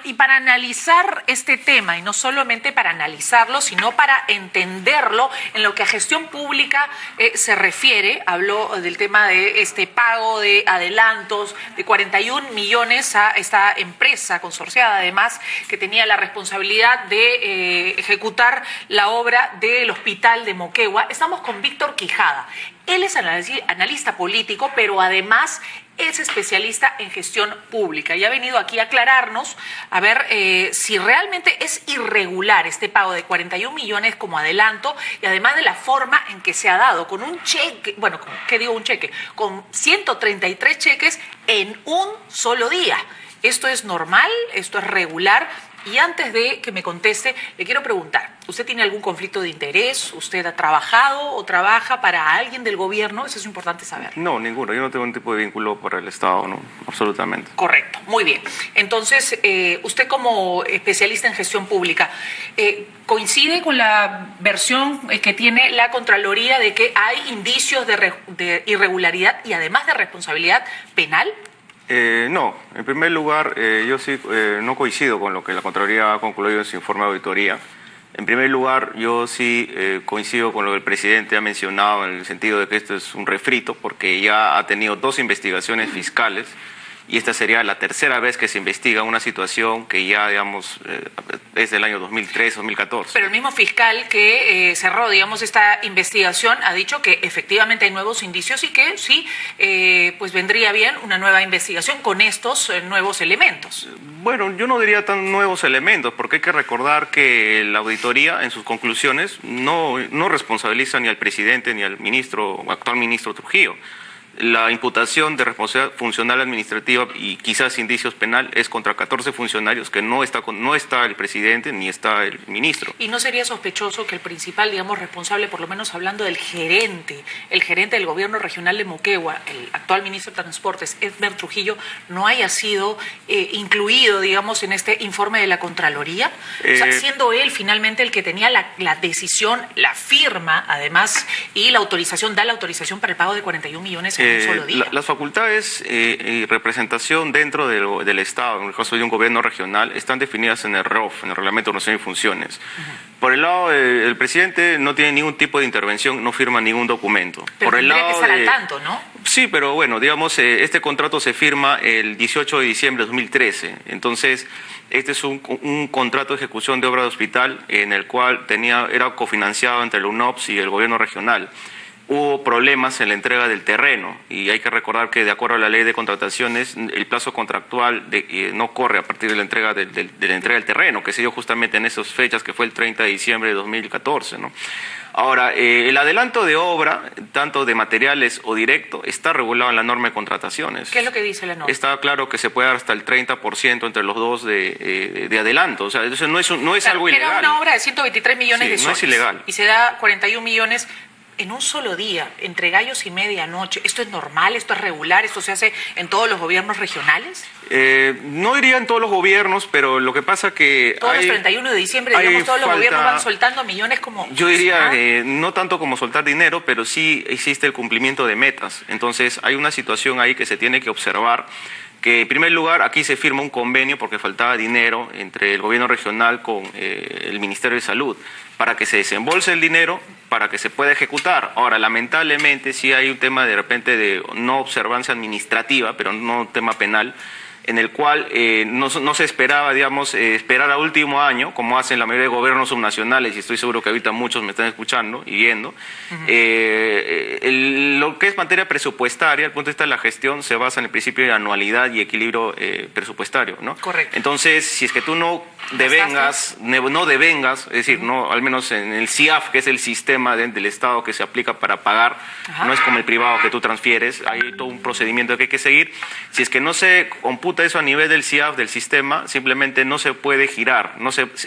y para analizar este tema, y no solamente para analizarlo, sino para entenderlo en lo que a gestión pública se refiere, habló del tema de este pago de adelantos de 41 millones a esta empresa consorciada, además, que tenía la responsabilidad de ejecutar la obra del hospital de Moquegua. Estamos con Víctor Quijada. Él es analista político, pero además es especialista en gestión pública y ha venido aquí a aclararnos a ver si realmente es irregular este pago de 41 millones como adelanto y además de la forma en que se ha dado con un cheque, bueno, ¿qué digo un cheque? Con 133 cheques en un solo día. ¿Esto es normal? ¿Esto es regular? Y antes de que me conteste, le quiero preguntar, ¿usted tiene algún conflicto de interés? ¿Usted ha trabajado o trabaja para alguien del gobierno? Eso es importante saber. No, ninguno. Yo no tengo ningún tipo de vínculo por el Estado, no, absolutamente. Correcto, muy bien. Entonces, usted como especialista en gestión pública, ¿coincide con la versión que tiene la Contraloría de que hay indicios de irregularidad y además de responsabilidad penal? No, en primer lugar, yo sí no coincido con lo que la Contraloría ha concluido en su informe de auditoría. En primer lugar, yo sí coincido con lo que el presidente ha mencionado en el sentido de que esto es un refrito, porque ya ha tenido 2 investigaciones fiscales y esta sería la tercera vez que se investiga una situación que ya, digamos, es del año 2003-2014. Pero el mismo fiscal que cerró, digamos, esta investigación ha dicho que efectivamente hay nuevos indicios y que sí, pues vendría bien una nueva investigación con estos nuevos elementos. Bueno, yo no diría tan nuevos elementos, porque hay que recordar que la auditoría en sus conclusiones no responsabiliza ni al presidente ni al actual ministro Trujillo. La imputación de responsabilidad funcional administrativa y quizás indicios penal es contra 14 funcionarios que no está el presidente ni está el ministro. ¿Y no sería sospechoso que el principal, digamos, responsable, por lo menos hablando del gerente, el gerente del gobierno regional de Moquegua, el actual ministro de Transportes, Edmer Trujillo, no haya sido incluido, digamos, en este informe de la Contraloría? O sea, siendo él finalmente el que tenía la decisión, la firma, además, y la autorización, da la autorización para el pago de 41 millones en un solo día. Las facultades y representación dentro del Estado, en el caso de un gobierno regional, están definidas en el ROF, en el Reglamento de Organización y Funciones. Por el lado del presidente no tiene ningún tipo de intervención, no firma ningún documento. Pero por el tendría lado que estar al tanto, ¿no? Sí, pero bueno, digamos, este contrato se firma el 18 de diciembre de 2013. Entonces, este es un contrato de ejecución de obra de hospital en el cual era cofinanciado entre el UNOPS y el gobierno regional. Hubo problemas en la entrega del terreno y hay que recordar que de acuerdo a la ley de contrataciones el plazo contractual no corre a partir de la entrega del terreno, que se dio justamente en esas fechas, que fue el 30 de diciembre de 2014, ¿no? Ahora, el adelanto de obra, tanto de materiales o directo, está regulado en la norma de contrataciones. ¿Qué es lo que dice la norma? Está claro que se puede dar hasta el 30% entre los dos de adelanto. O sea, eso no es algo ilegal. Era una obra de 123 millones de soles. No es ilegal. Y se da 41 millones en un solo día, entre gallos y medianoche. ¿Esto es normal? ¿Esto es regular? ¿Esto se hace en todos los gobiernos regionales? No diría en todos los gobiernos, pero lo que pasa que todos los 31 de diciembre, digamos, todos los gobiernos van soltando millones como... Yo diría, no tanto como soltar dinero, pero sí existe el cumplimiento de metas. Entonces, hay una situación ahí que se tiene que observar, que en primer lugar aquí se firma un convenio porque faltaba dinero entre el gobierno regional con el Ministerio de Salud para que se desembolse el dinero, para que se pueda ejecutar. Ahora, lamentablemente sí hay un tema de repente de no observancia administrativa, pero no un tema penal, en el cual no se esperaba, digamos, esperar a último año, como hacen la mayoría de gobiernos subnacionales, y estoy seguro que ahorita muchos me están escuchando y viendo. Lo que es materia presupuestaria, el punto de vista de la gestión, se basa en el principio de anualidad y equilibrio presupuestario, ¿no? Correcto. Entonces, si es que tú no devengas, es decir, no, al menos en el CIAF, que es el sistema del Estado que se aplica para pagar, no es como el privado que tú transfieres, hay todo un procedimiento que hay que seguir. Si es que no se computa eso a nivel del CIAF, del sistema, simplemente no se puede girar,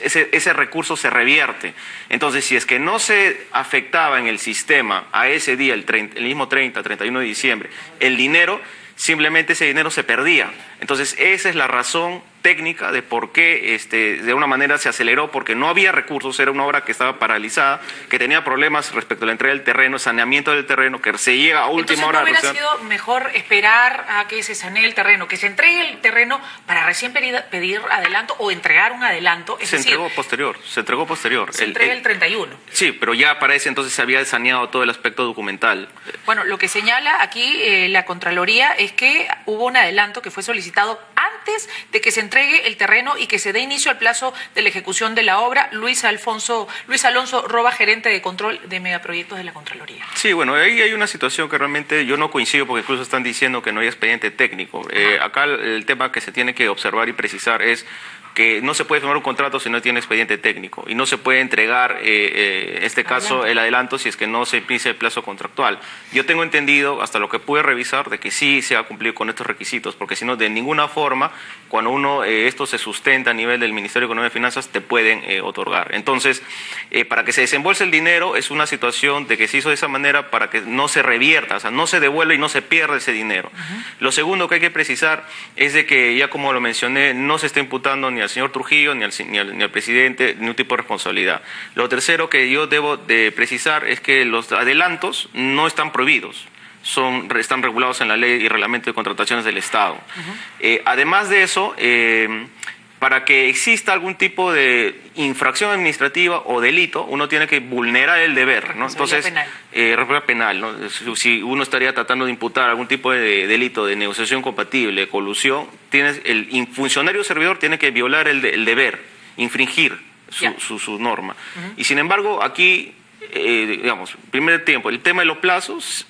ese recurso se revierte. Entonces, si es que no se afectaba en el sistema a ese día, el mismo 31 de diciembre, el dinero, simplemente ese dinero se perdía. Entonces, esa es la razón técnica de por qué de una manera se aceleró, porque no había recursos, era una obra que estaba paralizada, que tenía problemas respecto a la entrega del terreno, saneamiento del terreno, que se llega a última hora. Entonces, ¿no hubiera sido mejor esperar a que se sanee el terreno, que se entregue el terreno para recién pedir adelanto o entregar un adelanto? Se entregó posterior. Se entrega el 31. Sí, pero ya para ese entonces se había saneado todo el aspecto documental. Bueno, lo que señala aquí la Contraloría es que hubo un adelanto que fue solicitado antes de que se entregue el terreno y que se dé inicio al plazo de la ejecución de la obra. Luis Alonso Roba, gerente de control de megaproyectos de la Contraloría. Sí, bueno, ahí hay una situación que realmente yo no coincido, porque incluso están diciendo que no hay expediente técnico. Acá el tema que se tiene que observar y precisar es que no se puede firmar un contrato si no tiene expediente técnico y no se puede entregar, en este caso, el adelanto si es que no se inicia el plazo contractual. Yo tengo entendido, hasta lo que pude revisar, de que sí se ha cumplido con estos requisitos, porque si no, de ninguna forma, cuando esto se sustenta a nivel del Ministerio de Economía y Finanzas, te pueden otorgar. Entonces, para que se desembolse el dinero, es una situación de que se hizo de esa manera para que no se revierta, o sea, no se devuelva y no se pierda ese dinero. Lo segundo que hay que precisar es de que, ya como lo mencioné, no se está imputando ni al señor Trujillo, ni al presidente, ningún tipo de responsabilidad. Lo tercero que yo debo de precisar es que los adelantos no están prohibidos, están regulados en la ley y reglamento de contrataciones del Estado. Además de eso, para que exista algún tipo de infracción administrativa o delito, uno tiene que vulnerar el deber, ¿no? Entonces, responsabilidad penal, ¿no? Si uno estaría tratando de imputar algún tipo de delito de negociación compatible, colusión, el funcionario servidor tiene que violar el deber, infringir su norma. Y sin embargo, aquí, digamos, primer tiempo, el tema de los plazos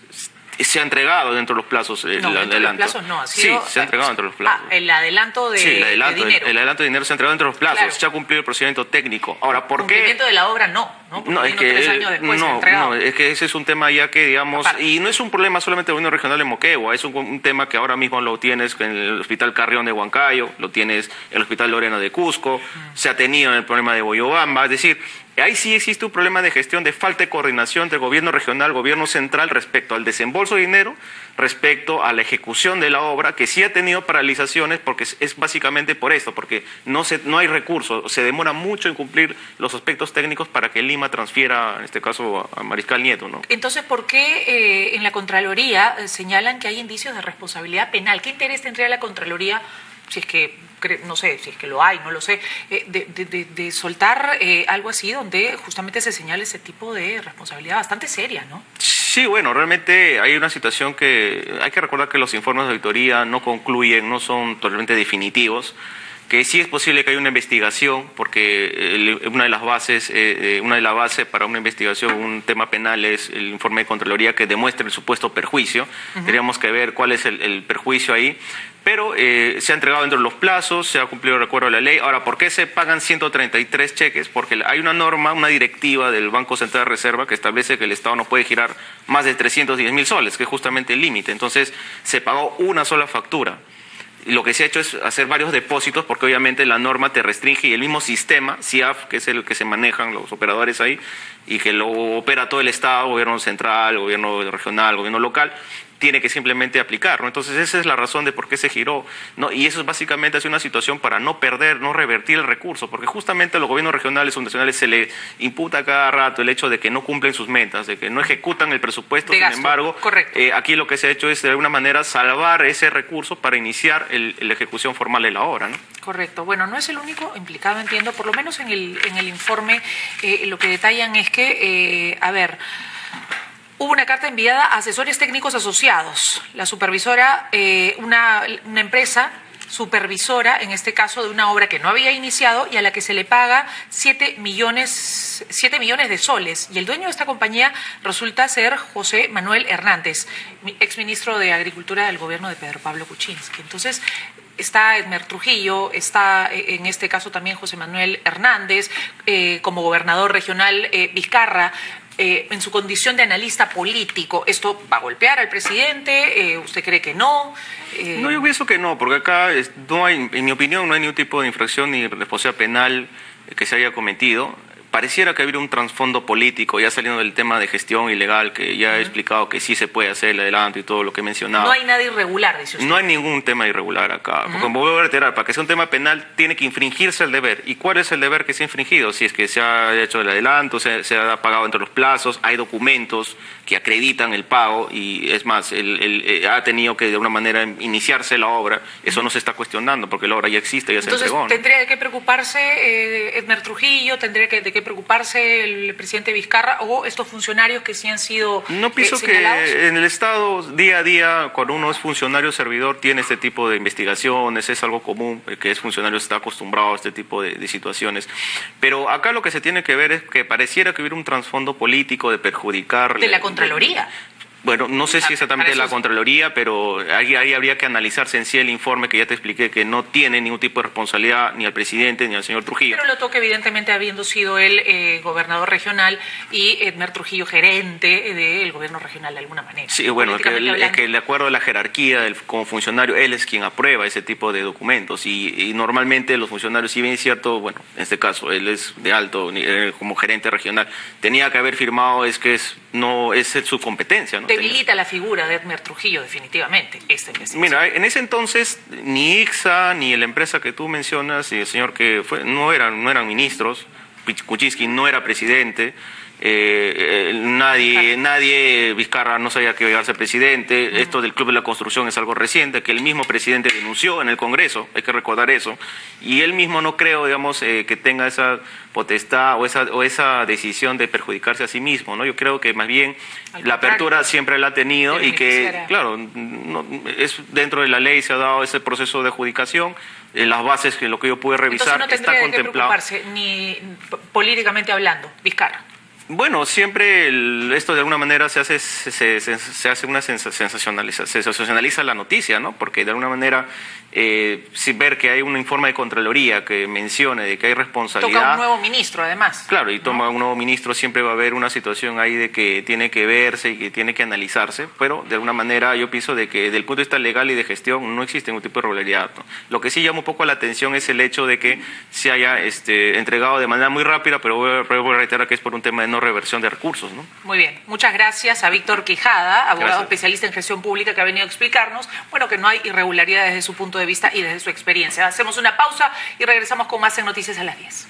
se ha entregado dentro de los plazos el adelanto. Los plazos no, sí, se ha entregado dentro de los plazos. El adelanto de dinero. El adelanto de dinero se ha entregado dentro de los plazos, claro. Se ha cumplido el procedimiento técnico. Ahora, ¿por qué? El cumplimiento de la obra no, no, es que 3 años después se ha entregado. No, es que ese es un tema ya que, digamos, y no es un problema solamente del gobierno regional de Moquegua, es un tema que ahora mismo lo tienes en el Hospital Carrión de Huancayo, lo tienes en el Hospital Lorena de Cusco, se ha tenido en el problema de Boyobamba, es decir, ahí sí existe un problema de gestión, de falta de coordinación entre gobierno regional, gobierno central respecto al desembolso de dinero, respecto a la ejecución de la obra, que sí ha tenido paralizaciones, porque es básicamente por esto, porque no hay recursos, se demora mucho en cumplir los aspectos técnicos para que Lima transfiera, en este caso, a Mariscal Nieto, ¿no? Entonces, ¿por qué en la Contraloría señalan que hay indicios de responsabilidad penal? ¿Qué interés tendría la Contraloría, si es que, no sé, si es que lo hay, no lo sé, de soltar algo así donde justamente se señala ese tipo de responsabilidad bastante seria, ¿no? Sí, bueno, realmente hay una situación que hay que recordar que los informes de auditoría no concluyen, no son totalmente definitivos, que sí es posible que haya una investigación, porque una de las bases para una investigación, un tema penal, es el informe de Contraloría que demuestre el supuesto perjuicio. Tendríamos que ver cuál es el perjuicio ahí. Pero se ha entregado dentro de los plazos, se ha cumplido el acuerdo de la ley. Ahora, ¿por qué se pagan 133 cheques? Porque hay una norma, una directiva del Banco Central de Reserva que establece que el Estado no puede girar más de 310.000 soles, que es justamente el límite. Entonces, se pagó una sola factura. Y lo que se ha hecho es hacer varios depósitos, porque obviamente la norma te restringe, y el mismo sistema, CIAF, que es el que se manejan los operadores ahí, y que lo opera todo el Estado, gobierno central, gobierno regional, gobierno local, tiene que simplemente aplicar, ¿no? Entonces esa es la razón de por qué se giró, ¿no? Y eso es básicamente una situación para no perder, no revertir el recurso, porque justamente a los gobiernos regionales o nacionales se le imputa cada rato el hecho de que no cumplen sus metas, de que no ejecutan el presupuesto. Sin embargo, aquí lo que se ha hecho es de alguna manera salvar ese recurso para iniciar la ejecución formal de la obra, ¿no? Correcto. Bueno, no es el único implicado, entiendo, por lo menos en el informe lo que detallan es que, hubo una carta enviada a asesores técnicos asociados. La supervisora, una empresa supervisora, en este caso de una obra que no había iniciado y a la que se le paga 7 millones de soles. Y el dueño de esta compañía resulta ser José Manuel Hernández, exministro de Agricultura del gobierno de Pedro Pablo Kuczynski. Entonces, está Edmer Trujillo, está en este caso también José Manuel Hernández, como gobernador regional Vizcarra, en su condición de analista político. ¿Esto va a golpear al presidente? ¿Usted cree que no? No, yo pienso que no, porque acá no hay, en mi opinión, no hay ningún tipo de infracción ni responsabilidad penal que se haya cometido. pareciera que habría un trasfondo político, ya saliendo del tema de gestión ilegal, que ya he explicado que sí se puede hacer el adelanto y todo lo que he mencionado. No hay nada irregular, dice usted. No hay ningún tema irregular acá. Porque, como voy a reiterar, para que sea un tema penal tiene que infringirse el deber. ¿Y cuál es el deber que se ha infringido? Si es que se ha hecho el adelanto, se ha pagado entre los plazos, hay documentos que acreditan el pago y es más, ha tenido que de alguna manera iniciarse la obra. Eso no se está cuestionando porque la obra ya existe, ya se entregó, ¿no? Entonces, ¿tendría que preocuparse Edmer Trujillo? ¿Tendría de qué preocuparse el presidente Vizcarra o estos funcionarios que sí han sido No pienso señalados? que en el Estado, día a día, cuando uno es funcionario servidor, tiene este tipo de investigaciones, es algo común, el que es funcionario está acostumbrado a este tipo de situaciones. Pero acá lo que se tiene que ver es que pareciera que hubiera un trasfondo político de perjudicar... De la Contraloría. Bueno, no sé si exactamente para la eso Contraloría, pero ahí habría que analizarse en sí el informe que ya te expliqué, que no tiene ningún tipo de responsabilidad ni al presidente ni al señor Trujillo. Pero lo toca evidentemente habiendo sido él gobernador regional y Edmer Trujillo gerente del gobierno regional de alguna manera. Sí, bueno, es que de acuerdo a la jerarquía como funcionario, él es quien aprueba ese tipo de documentos y normalmente los funcionarios, si bien es cierto, bueno, en este caso él es de alto como gerente regional, tenía que haber firmado, no es su competencia, ¿no? Debilita la figura de Edmer Trujillo definitivamente esta investigación. Mira, en ese entonces ni ICSA ni la empresa que tú mencionas y el señor que fue no eran ministros, Kuczynski no era presidente, nadie, Vizcarra no sabía que iba a ser presidente. Esto del Club de la Construcción es algo reciente, que el mismo presidente denunció en el Congreso, hay que recordar eso, y él mismo no creo, digamos, que tenga esa potestad o esa decisión de perjudicarse a sí mismo, ¿no? Yo creo que más bien la apertura siempre la ha tenido y que, claro, es dentro de la ley se ha dado ese proceso de adjudicación. Las bases que lo que yo pude revisar entonces no está tendría que contemplado. preocuparse ni políticamente hablando, Vizcarra. Bueno, siempre esto de alguna manera se hace una sensacionaliza la noticia, ¿no? Porque de alguna manera, si ver que hay un informe de Contraloría que mencione de que hay responsabilidad... Toca un nuevo ministro, además. Claro, y toma un nuevo ministro, siempre va a haber una situación ahí de que tiene que verse y que tiene que analizarse, pero de alguna manera yo pienso de que desde el punto de vista legal y de gestión no existe ningún tipo de irregularidad, ¿no? Lo que sí llama un poco la atención es el hecho de que se haya entregado de manera muy rápida, pero voy a reiterar que es por un tema de no reversión de recursos, ¿no? Muy bien, muchas gracias a Víctor Quijada, abogado Gracias. especialista en gestión pública, que ha venido a explicarnos, bueno, que no hay irregularidades desde su punto de vista y desde su experiencia. Hacemos una pausa y regresamos con más en Noticias a las 10.